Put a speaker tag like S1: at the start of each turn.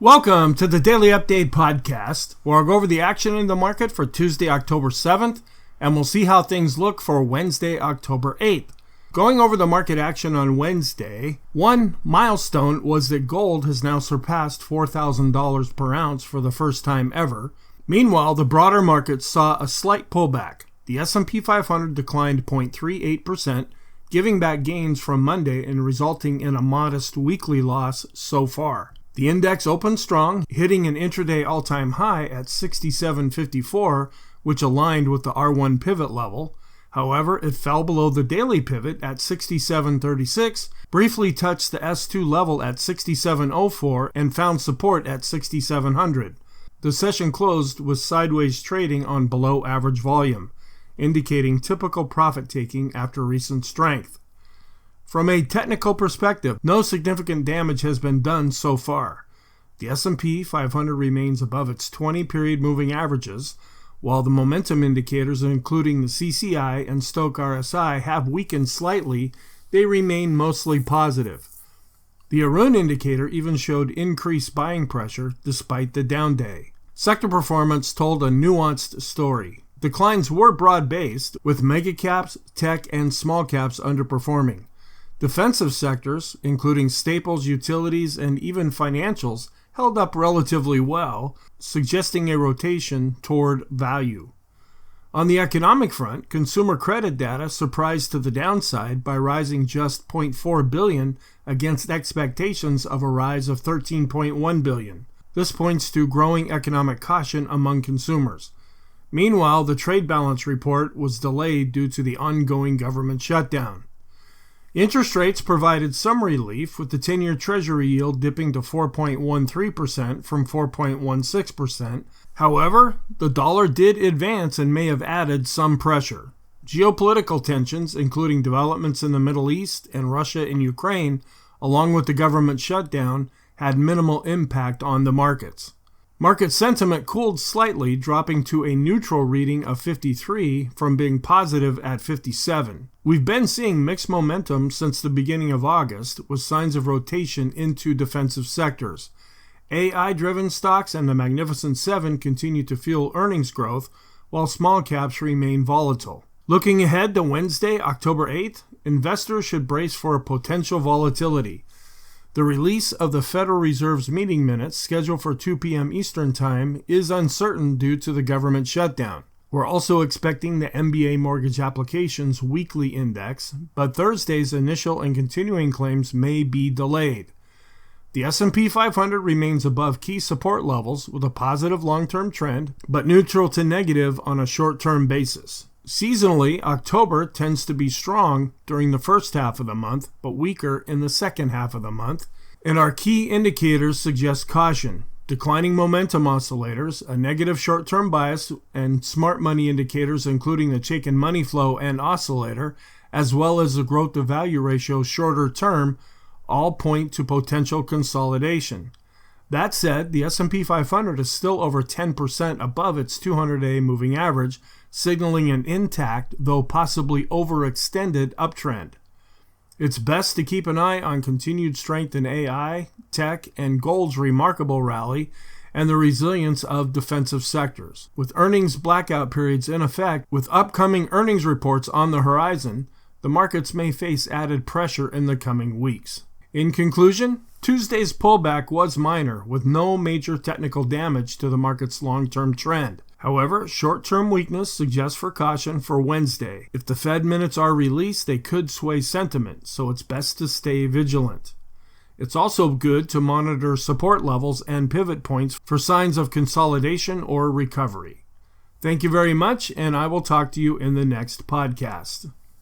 S1: Welcome to the Daily Update Podcast, where I'll go over the action in the market for Tuesday, October 7th, and we'll see how things look for Wednesday, October 8th. Going over the market action on Wednesday, one milestone was that gold has now surpassed $4,000 per ounce for the first time ever. Meanwhile, the broader market saw a slight pullback. The S&P 500 declined 0.38%, giving back gains from Monday and resulting in a modest weekly loss so far. The index opened strong, hitting an intraday all-time high at 67.54, which aligned with the R1 pivot level. However, it fell below the daily pivot at 67.36, briefly touched the S2 level at 67.04, and found support at 6700. The session closed with sideways trading on below-average volume, indicating typical profit-taking after recent strength. From a technical perspective, no significant damage has been done so far. The S&P 500 remains above its 20-period moving averages, while the momentum indicators, including the CCI and StochRSI, have weakened slightly. They remain mostly positive. The Aroon indicator even showed increased buying pressure despite the down day. Sector performance told a nuanced story. Declines were broad-based, with megacaps, tech, and small caps underperforming. Defensive sectors, including staples, utilities, and even financials, held up relatively well, suggesting a rotation toward value. On the economic front, consumer credit data surprised to the downside by rising just $0.4 billion against expectations of a rise of $13.1 billion. This points to growing economic caution among consumers. Meanwhile, the trade balance report was delayed due to the ongoing government shutdown. Interest rates provided some relief, with the 10-year Treasury yield dipping to 4.13% from 4.16%. However, the dollar did advance and may have added some pressure. Geopolitical tensions, including developments in the Middle East and Russia and Ukraine, along with the government shutdown, had minimal impact on the markets. Market sentiment cooled slightly, dropping to a neutral reading of 53 from being positive at 57. We've been seeing mixed momentum since the beginning of August, with signs of rotation into defensive sectors. AI-driven stocks and the Magnificent Seven continue to fuel earnings growth, while small caps remain volatile. Looking ahead to Wednesday, October 8th, investors should brace for potential volatility. The release of the Federal Reserve's meeting minutes, scheduled for 2 p.m. Eastern Time, is uncertain due to the government shutdown. We're also expecting the MBA mortgage applications weekly index, but Thursday's initial and continuing claims may be delayed. The S&P 500 remains above key support levels with a positive long-term trend, but neutral to negative on a short-term basis. Seasonally, October tends to be strong during the first half of the month, but weaker in the second half of the month, and our key indicators suggest caution. Declining momentum oscillators, a negative short-term bias, and smart money indicators including the Chaikin money flow and oscillator, as well as the growth-to-value ratio shorter term, all point to potential consolidation. That said, the S&P 500 is still over 10% above its 200-day moving average, signaling an intact, though possibly overextended, uptrend. It's best to keep an eye on continued strength in AI, tech, and gold's remarkable rally, and the resilience of defensive sectors. With earnings blackout periods in effect, with upcoming earnings reports on the horizon, the markets may face added pressure in the coming weeks. In conclusion, Tuesday's pullback was minor, with no major technical damage to the market's long-term trend. However, short-term weakness suggests for caution for Wednesday. If the Fed minutes are released, they could sway sentiment, so it's best to stay vigilant. It's also good to monitor support levels and pivot points for signs of consolidation or recovery. Thank you very much, and I will talk to you in the next podcast.